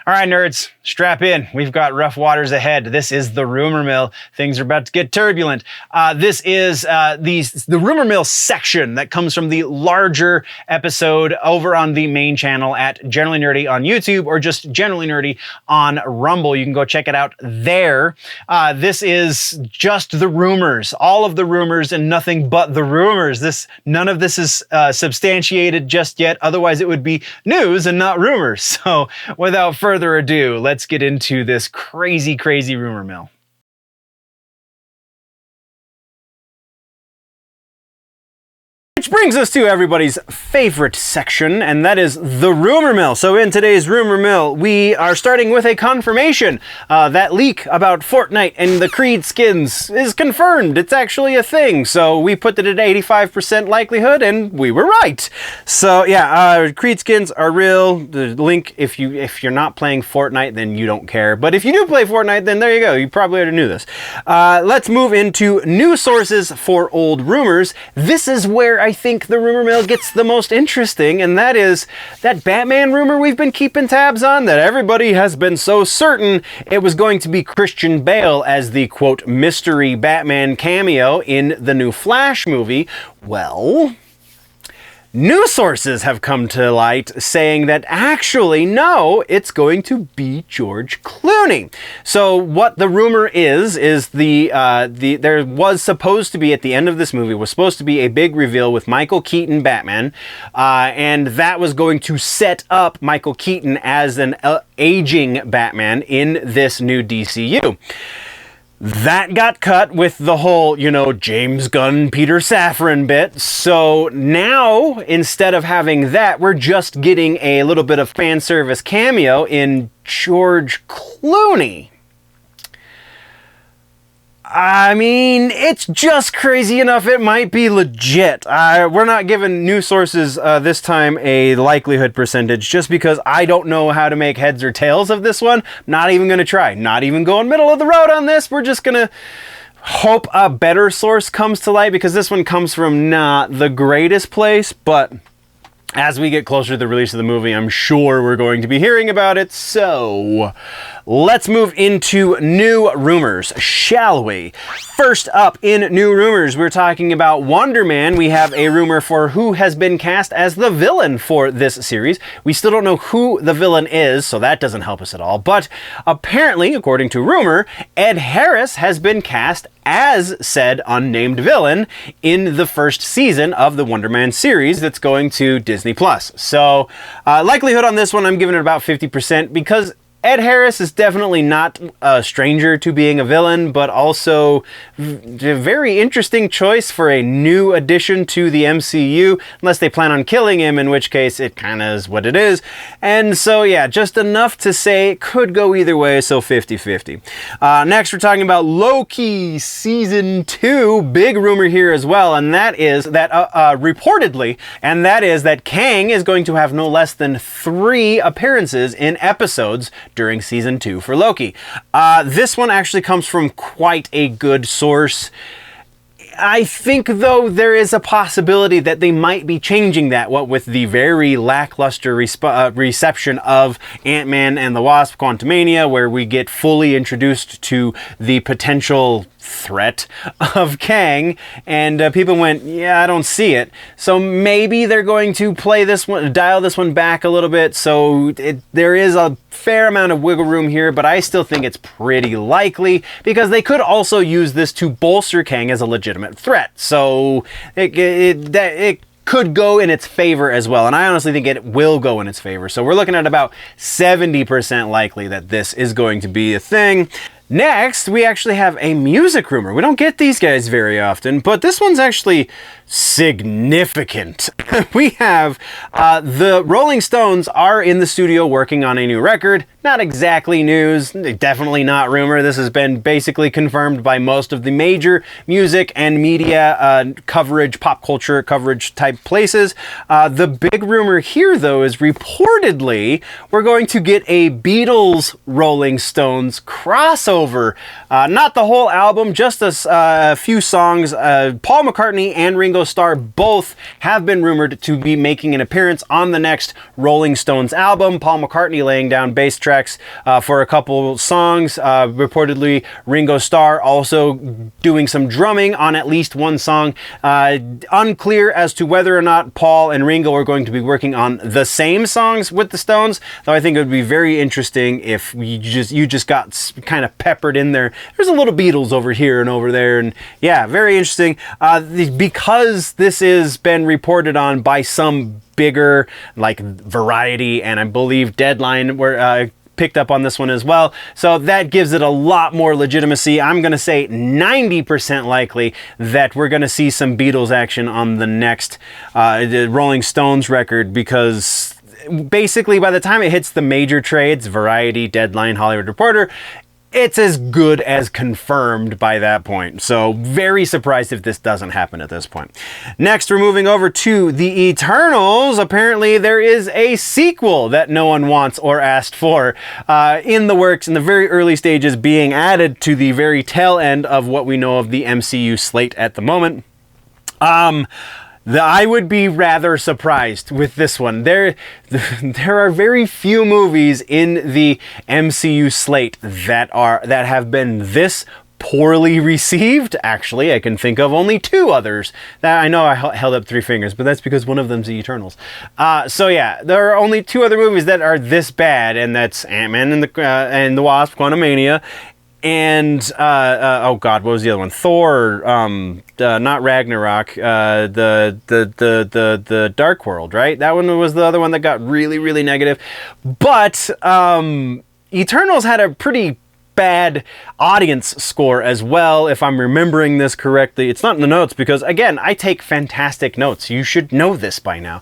All right, nerds, strap in. We've got rough waters ahead. This is the rumor mill. Things are about to get turbulent. This is the rumor mill section that comes from the larger episode over on the main channel at Generally Nerdy on YouTube, or just Generally Nerdy on Rumble. You can go check it out there. This is just the rumors, all of the rumors and nothing but the rumors. None of this is substantiated just yet. Otherwise, it would be news and not rumors. So without further ado, let's get into this crazy rumor mill. Which brings us to everybody's favorite section, and that is the rumor mill. So in today's rumor mill, we are starting with a confirmation. That leak about Fortnite and the Creed skins is confirmed. It's actually a thing. So we put it at 85% likelihood, and we were right. So yeah, Creed skins are real. The link, if you're not playing Fortnite, then you don't care. But if you do play Fortnite, then there you go. You probably already knew this. Let's move into new sources for old rumors. This is where I think the rumor mill gets the most interesting, and that is that Batman rumor we've been keeping tabs on, that everybody has been so certain it was going to be Christian Bale as the, quote, mystery Batman cameo in the new Flash movie. Well, new sources have come to light saying that actually, no, it's going to be George Clooney. So what the rumor is there was supposed to be, at the end of this movie, was supposed to be a big reveal with Michael Keaton Batman, and that was going to set up Michael Keaton as an aging Batman in this new DCU. That got cut with the whole, James Gunn, Peter Safran bit. So now, instead of having that, we're just getting a little bit of fan service cameo in George Clooney. I mean, it's just crazy enough it might be legit. We're not giving new sources this time a likelihood percentage just because I don't know how to make heads or tails of this one. Not even going to try. Not even going middle of the road on this. We're just going to hope a better source comes to light, because this one comes from not the greatest place, but as we get closer to the release of the movie, I'm sure we're going to be hearing about it. So let's move into new rumors, shall we? First up in new rumors, we're talking about Wonderman. We have a rumor for who has been cast as the villain for this series. We still don't know who the villain is, so that doesn't help us at all. But apparently, according to rumor, Ed Harris has been cast as said unnamed villain in the first season of the Wonderman series that's going to Disney+. So likelihood on this one, I'm giving it about 50%, because Ed Harris is definitely not a stranger to being a villain, but also a very interesting choice for a new addition to the MCU, unless they plan on killing him, in which case it kind of is what it is. And so, yeah, just enough to say it could go either way, so 50-50. Next, we're talking about Loki Season 2. Big rumor here as well, and that is that, reportedly, and that is that Kang is going to have no less than 3 appearances in episodes during Season 2 for Loki. This one actually comes from quite a good source. I think, though, there is a possibility that they might be changing that, what with the very lackluster reception of Ant-Man and the Wasp: Quantumania, where we get fully introduced to the potential threat of Kang, and people went, yeah, I don't see it. So maybe they're going to dial this one back a little bit, so there is a fair amount of wiggle room here, but I still think it's pretty likely, because they could also use this to bolster Kang as a legitimate threat. So it could go in its favor as well, and I honestly think it will go in its favor. So we're looking at about 70% likely that this is going to be a thing. Next, we actually have a music rumor. We don't get these guys very often, but this one's actually significant. We have the Rolling Stones are in the studio working on a new record. Not exactly news, definitely not rumor. This has been basically confirmed by most of the major music and media coverage, pop culture coverage type places. The big rumor here, though, is reportedly we're going to get a Beatles Rolling Stones crossover. Not the whole album, just a few songs. Paul McCartney and Ringo Ringo Starr both have been rumored to be making an appearance on the next Rolling Stones album. Paul McCartney laying down bass tracks for a couple songs. Reportedly, Ringo Starr also doing some drumming on at least one song. Unclear as to whether or not Paul and Ringo are going to be working on the same songs with the Stones, though I think it would be very interesting if you just got kind of peppered in there. There's a little Beatles over here and over there, and yeah, very interesting. Because this has been reported on by some bigger, like Variety and I believe Deadline, were picked up on this one as well. So that gives it a lot more legitimacy. I'm going to say 90% likely that we're going to see some Beatles action on the next Rolling Stones record, because basically by the time it hits the major trades, Variety, Deadline, Hollywood Reporter, it's as good as confirmed by that point. So very surprised if this doesn't happen at this point. Next, we're moving over to the Eternals. Apparently there is a sequel that no one wants or asked for in the works, in the very early stages, being added to the very tail end of what we know of the MCU slate at the moment. I would be rather surprised with this one. There are very few movies in the MCU slate that have been this poorly received. Actually, I can think of only two others. I know I held up three fingers, but that's because one of them's the Eternals. So yeah, there are only two other movies that are this bad, and that's Ant-Man and the Wasp: Quantumania, and oh god, what was the other one? Thor, not Ragnarok, the Dark World, right? That one was the other one that got really, really negative. But Eternals had a pretty bad audience score as well, if I'm remembering this correctly. It's not in the notes because, again, I take fantastic notes. You should know this by now.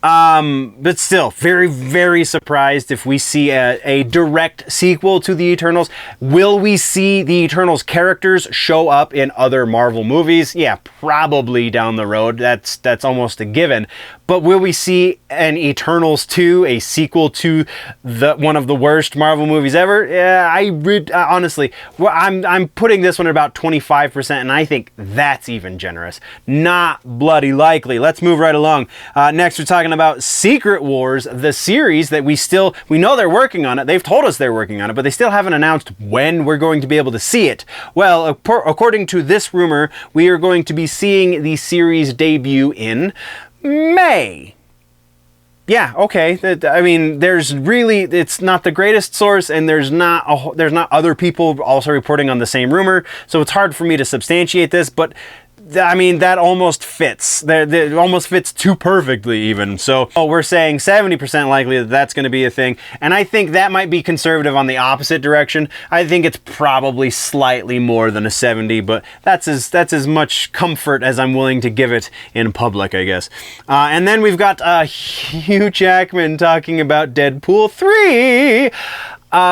But still, very, very surprised if we see a direct sequel to the Eternals. Will we see the Eternals characters show up in other Marvel movies? Yeah, probably down the road. That's almost a given. But will we see an Eternals 2, a sequel to one of the worst Marvel movies ever? Yeah, honestly, I'm putting this one at about 25%, and I think that's even generous. Not bloody likely. Let's move right along. Next, we're talking about Secret Wars, the series that we know they're working on it. They've told us they're working on it, but they still haven't announced when we're going to be able to see it. Well, according to this rumor, we are going to be seeing the series debut in May. Yeah, okay. I mean, it's not the greatest source, and there's not other people also reporting on the same rumor, so it's hard for me to substantiate this, but I mean, that almost fits. It almost fits too perfectly even. So we're saying 70% likely that that's going to be a thing. And I think that might be conservative on the opposite direction. I think it's probably slightly more than a 70, but that's as much comfort as I'm willing to give it in public, I guess. And then we've got Hugh Jackman talking about Deadpool 3.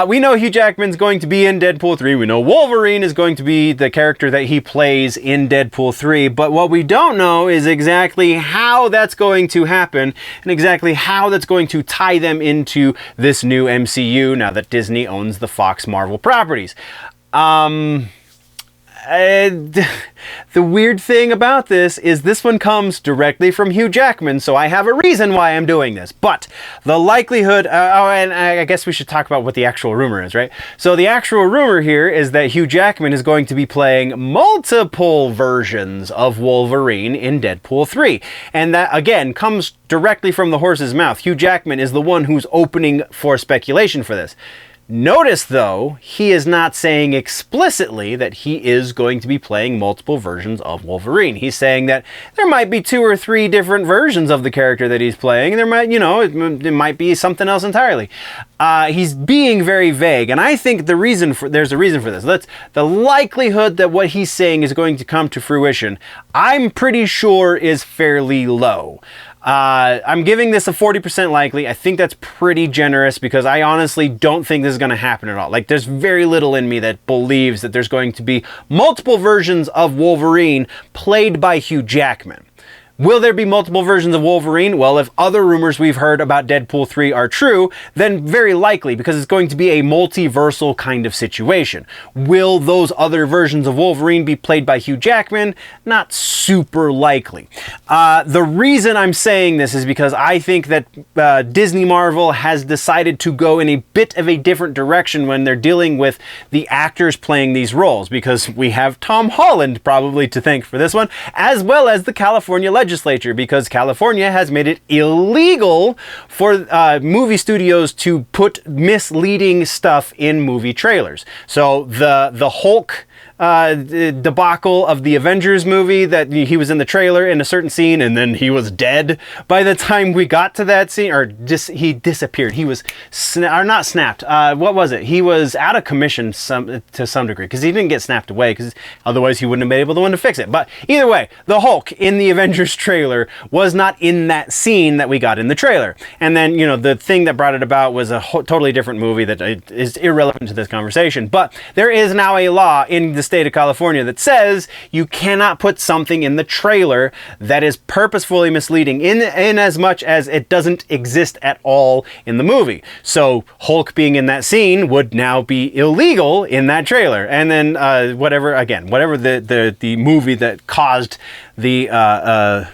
We know Hugh Jackman's going to be in Deadpool 3. We know Wolverine is going to be the character that he plays in Deadpool 3. But what we don't know is exactly how that's going to happen and exactly how that's going to tie them into this new MCU now that Disney owns the Fox Marvel properties. The weird thing about this is this one comes directly from Hugh Jackman, so I have a reason why I'm doing this. But the likelihood, and I guess we should talk about what the actual rumor is, right? So the actual rumor here is that Hugh Jackman is going to be playing multiple versions of Wolverine in Deadpool 3. And that, again, comes directly from the horse's mouth. Hugh Jackman is the one who's opening for speculation for this. Notice, though, he is not saying explicitly that he is going to be playing multiple versions of Wolverine. He's saying that there might be 2 or 3 different versions of the character that he's playing. There might, it might be something else entirely. He's being very vague, and I think there's a reason for this. The likelihood that what he's saying is going to come to fruition, I'm pretty sure is fairly low. I'm giving this a 40% likely. I think that's pretty generous because I honestly don't think this is going to happen at all. Like, there's very little in me that believes that there's going to be multiple versions of Wolverine played by Hugh Jackman. Will there be multiple versions of Wolverine? Well, if other rumors we've heard about Deadpool 3 are true, then very likely, because it's going to be a multiversal kind of situation. Will those other versions of Wolverine be played by Hugh Jackman? Not super likely. The reason I'm saying this is because I think that Disney Marvel has decided to go in a bit of a different direction when they're dealing with the actors playing these roles, because we have Tom Holland probably to thank for this one, as well as the California legislature, because California has made it illegal for movie studios to put misleading stuff in movie trailers. So the Hulk debacle of the Avengers movie, that he was in the trailer in a certain scene and then he was dead by the time we got to that scene, or he disappeared. He was not snapped. What was it? He was out of commission to some degree, because he didn't get snapped away, because otherwise he wouldn't have been able to fix it. But either way, the Hulk in the Avengers trailer was not in that scene that we got in the trailer. And then, you know, the thing that brought it about was a totally different movie that is irrelevant to this conversation. But there is now a law in the state of California that says you cannot put something in the trailer that is purposefully misleading in as much as it doesn't exist at all in the movie. So Hulk being in that scene would now be illegal in that trailer. And then whatever the movie that caused the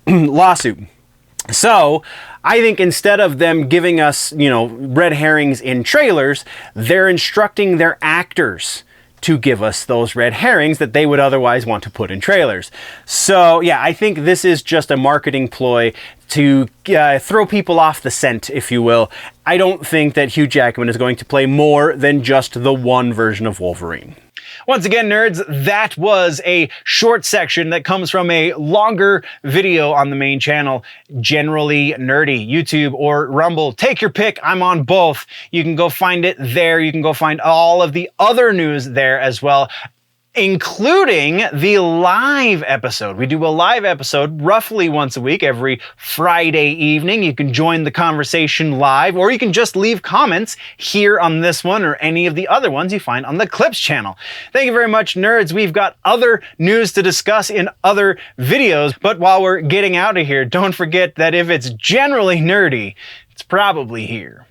lawsuit. So I think instead of them giving us, you know, red herrings in trailers, they're instructing their actors to give us those red herrings that they would otherwise want to put in trailers. So yeah, I think this is just a marketing ploy to throw people off the scent, if you will. I don't think that Hugh Jackman is going to play more than just the one version of Wolverine. Once again, nerds, that was a short section that comes from a longer video on the main channel, Generally Nerdy, YouTube or Rumble. Take your pick. I'm on both. You can go find it there. You can go find all of the other news there as well, including the live episode. We do a live episode roughly once a week, every Friday evening. You can join the conversation live, or you can just leave comments here on this one or any of the other ones you find on the Clips channel. Thank you very much, nerds. We've got other news to discuss in other videos, but while we're getting out of here, don't forget that if it's generally nerdy, it's probably here.